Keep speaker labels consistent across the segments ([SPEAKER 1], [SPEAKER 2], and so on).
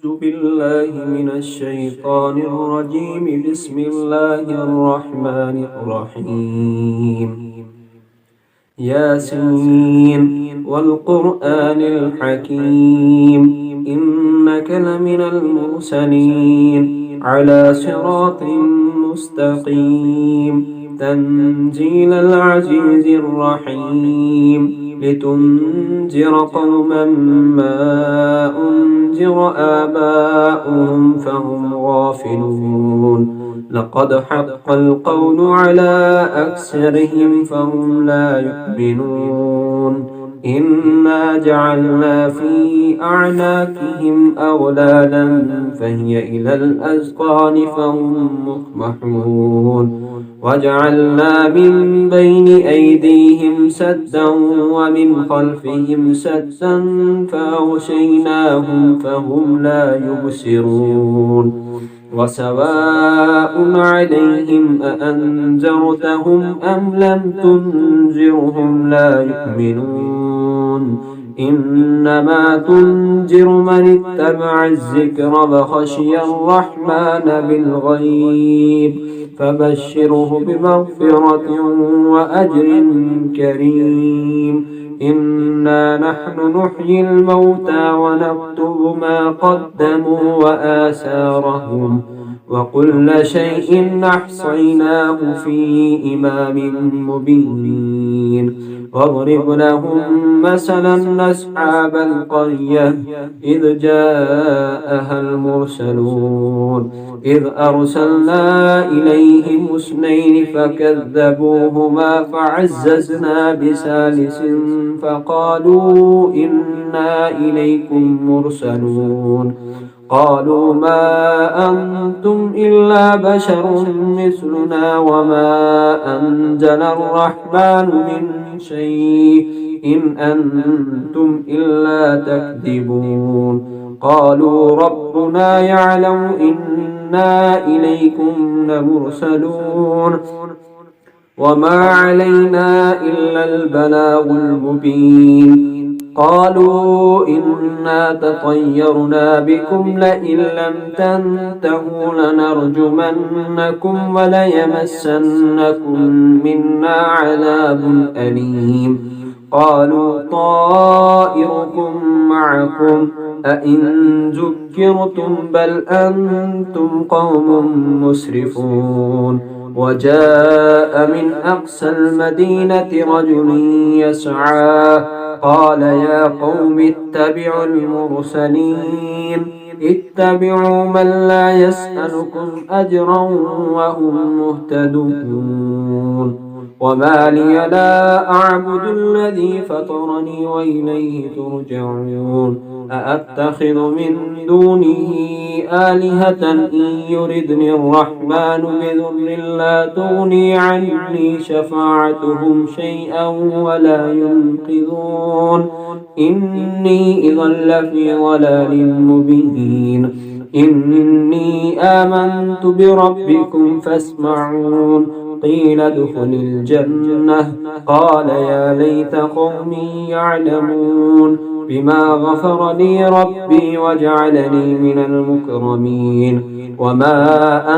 [SPEAKER 1] بالله من الشيطان الرجيم. بسم الله الرحمن الرحيم. ياسين والقرآن الحكيم إنك لمن المرسلين على صراط مستقيم تنزيل العزيز الرحيم لتنذر قوما ما أنذر آباؤهم فهم غافلون. لقد حق القول على أكثرهم فهم لا يؤمنون. إنا جعلنا في أعناقهم أغلالا فهي إلى الأذقان فهم مقمحون. وجعلنا من بين أيديهم سدا ومن خلفهم سدا فأغشيناهم فهم لا يبصرون. وسواء عليهم أأنذرتهم أم لم تنذرهم لا يؤمنون. إنما تنذر من اتبع الذكر وخشي الرحمن بالغيب فبشره بمغفرة وأجر كريم. إنا نحن نحيي الموتى ونكتب ما قدموا وآثارهم وكل شيء أحصيناه في إمام مبين. واضرب لهم مثلا أصحاب القرية إذ جاءها المرسلون إذ أرسلنا إليهم اثنين فكذبوهما فعززنا بثالث فقالوا إنا إليكم مرسلون. قالوا ما أنتم إلا بشر مثلنا وما أنزل الرحمن من شيء إن أنتم إلا تكذبون. قالوا ربنا يعلم إنا إليكم لمرسلون وما علينا إلا البلاغ المبين. قالوا إنا تطيرنا بكم لئن لم تنتهوا لنرجمنكم وليمسنكم منا عذاب أليم. قالوا طائركم معكم أئن ذكرتم بل أنتم قوم مسرفون. وجاء من أقصى المدينة رجل يسعى قال يا قوم اتبعوا المرسلين اتبعوا من لا يسألكم أجرا وهم مهتدون. وما لي لا أعبد الذي فطرني وإليه ترجعون. أأتخذ من دونه آلهة إن يردني الرحمن بضر لا تغني عني شفاعتهم شيئا ولا ينقذون. إني إذا لفي ضلال مبين. إني آمنت بربكم فاسمعون. قيل ادخل الجنة قال يا ليت قومي يعلمون بما غفر لي ربي وجعلني من المكرمين. وما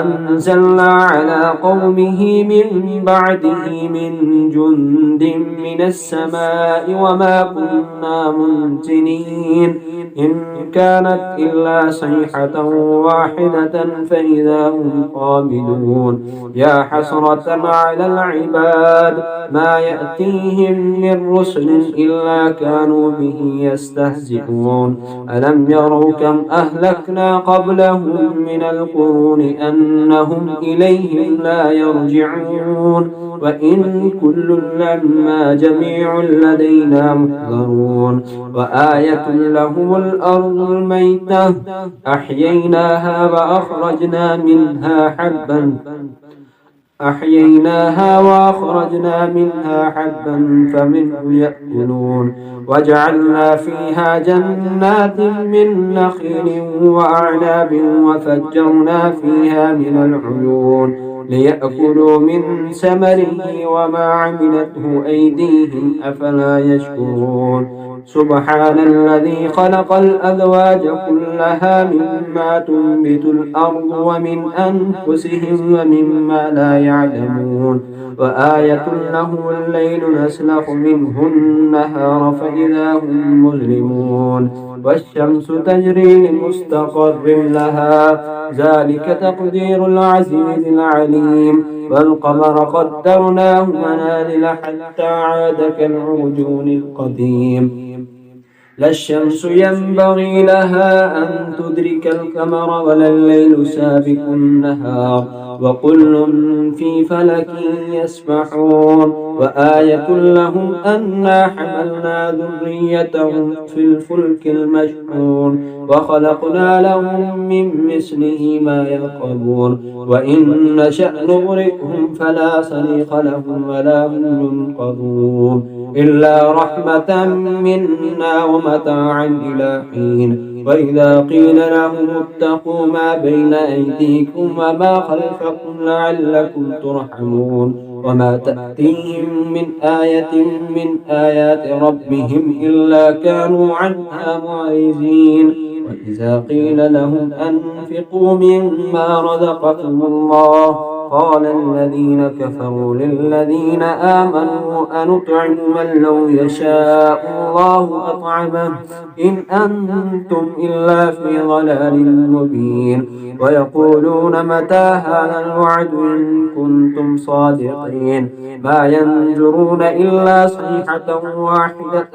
[SPEAKER 1] أنزلنا على قومه من بعده من جند من السماء وما كنا منزلين إن كانت إلا صيحة واحدة فإذا هم خامدون. يا حسرة على العباد ما يأتيهم من رسل إلا كانوا به يستهزئون. ألم يروا كم أهلكنا قبلهم من القرون أنهم إليهم لا يرجعون. وإن كل لما جميع لدينا محضرون. وآية لهم الأرض الميتة أحييناها وأخرجنا منها حبا فمنه يأكلون. وجعلنا فيها جنات من نخيل وأعناب وفجرنا فيها من العيون ليأكلوا من ثمره وما عملته أيديهم أفلا يشكرون. سبحان الذي خلق الأزواج كلها مما تنبت الأرض ومن أنفسهم ومما لا يعلمون وآية له الليل نسلخ منه النهار فإذا هم مظلمون والشمس تجري لمستقر لها ذلك تقدير العزيز العليم والقمر قدرناه منازل حتى عاد كالعرجون القديم لا الشمس ينبغي لها أن تدرك القمر ولا الليل سابق النهار وكل في فلك يسبحون وآية لهم أنا حملنا ذريتهم في الفلك المشحون وخلقنا لهم من مثله ما يركبون وإن نشأ نغرقهم فلا صريخ لهم ولا هم ينقذون إلا رحمة منا ومتاعا إلى حين وإذا قيل لهم اتقوا ما بين أيديكم وما خلفكم لعلكم ترحمون وما تأتيهم من آية من آيات ربهم إلا كانوا عنها معرضين وإذا قيل لهم أنفقوا مما رزقكم الله قال الذين كفروا للذين آمنوا أنطعم من لو يشاء الله أطعمه إن أنتم إلا في ضلال مبين ويقولون متى هذا الوعد إن كنتم صادقين ما ينظرون إلا صيحة واحدة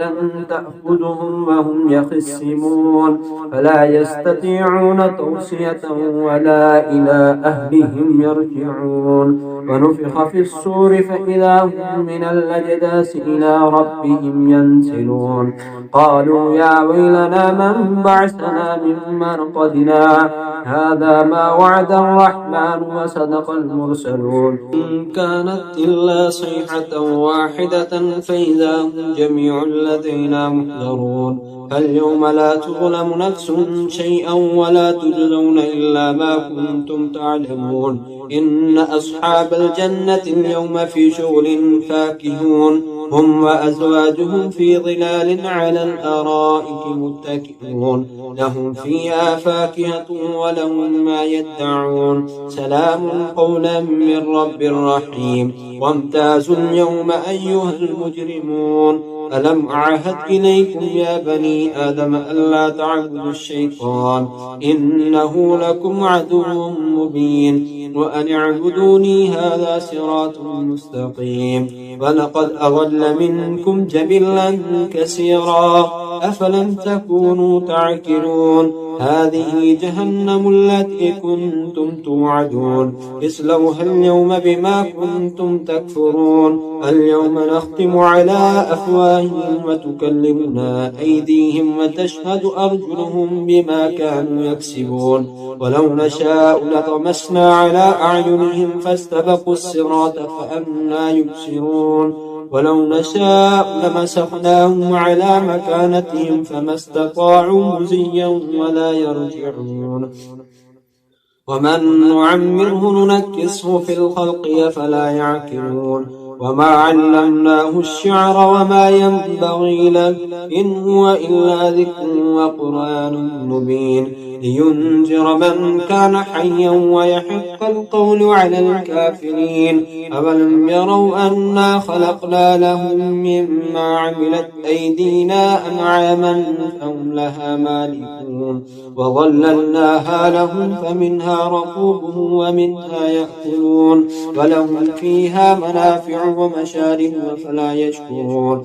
[SPEAKER 1] تأخذهم وهم يخصمون فلا يستطيعون توصية ولا إلى أهلهم يرجعون ونفخ في الصور فإذا هم من الأجداث إلى ربهم ينسلون قالوا يا ويلنا من بعثنا من مرقدنا هذا ما وعد الرحمن وصدق المرسلون إن كانت إلا صيحة واحدة فإذا هم جميع لدينا محضرون فاليوم لا تظلم نفس شيئا ولا تجزون إلا ما كنتم تعلمون إن أصحاب الجنة اليوم في شغل فاكهون هم وأزواجهم في ظلال على الأرائك متكئون لهم فيها فاكهة ولهم ما يدعون سلام قولا من رب رحيم وامتازوا اليوم أيها المجرمون ألم أعهد إليكم يا بني آدم ألا تعبدوا الشيطان إنه لكم عدو مبين وأن اعبدوني هذا صراط مستقيم ولقد أضل منكم جبلا كثيرا أفلم تكونوا تعقلون هذه جهنم التي كنتم توعدون اصلوها اليوم بما كنتم تكفرون اليوم نختم على أفواههم وتكلمنا أيديهم وتشهد أرجلهم بما كانوا يكسبون ولو نشاء لطمسنا على أعينهم فاستبقوا الصراط فأنى يبصرون ولو نشاء لمسخناهم على مكانتهم فما استطاعوا مزيا ولا يرجعون ومن نعمره ننكسه في الخلق فلا يعقلون وما علمناه الشعر وما ينبغي له إن هو إلا ذكر وقرآن مبين لينذر من كان حيا ويحق القول على الكافرين أولم يروا أنا خلقنا لهم مما عملت أيدينا أنعاما فهم لها مالكون وظللناها لهم فمنها ركوبهم ومنها يأكلون ولهم فيها منافع ومشارب فلا يشكرون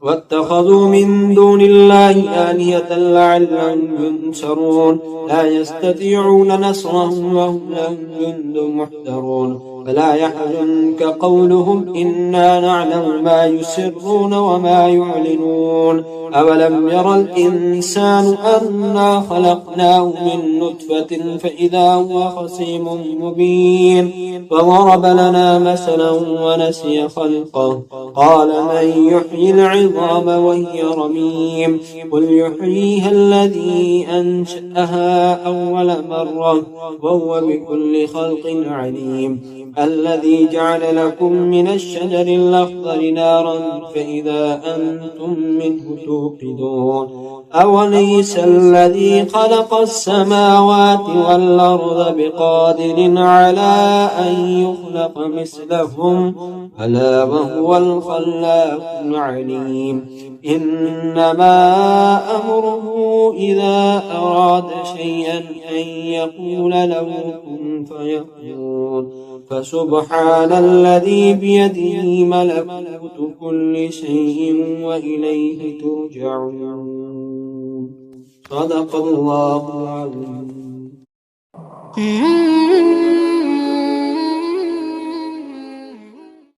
[SPEAKER 1] واتخذوا من دون الله آلهة لعلهم ينصرون لا يستطيعون نصرهم وهم لهم جند محضرون فلا يحزنك قولهم إنا نعلم ما يسرون وما يعلنون أولم يرى الإنسان أنا خلقناه من نطفة فإذا هو خصيم مبين وضرب لنا مثلا ونسي خلقه قال من يحيي العظام وهي رميم قل يحييها الذي أنشأها أول مرة وهو بكل خلق عليم الذي جعل لكم من الشجر الأخضر نارا فإذا أنتم منه توقدون أوليس الذي خلق السماوات والأرض بقادر على أن يخلق مثلهم ألا وهو الخلاق العليم إنما أمره إذا أراد شيئا أن يقول له كن فيكون فسبحان الذي بيده ملكوت كل شيء وإليه ترجعون صدق الله العظيم.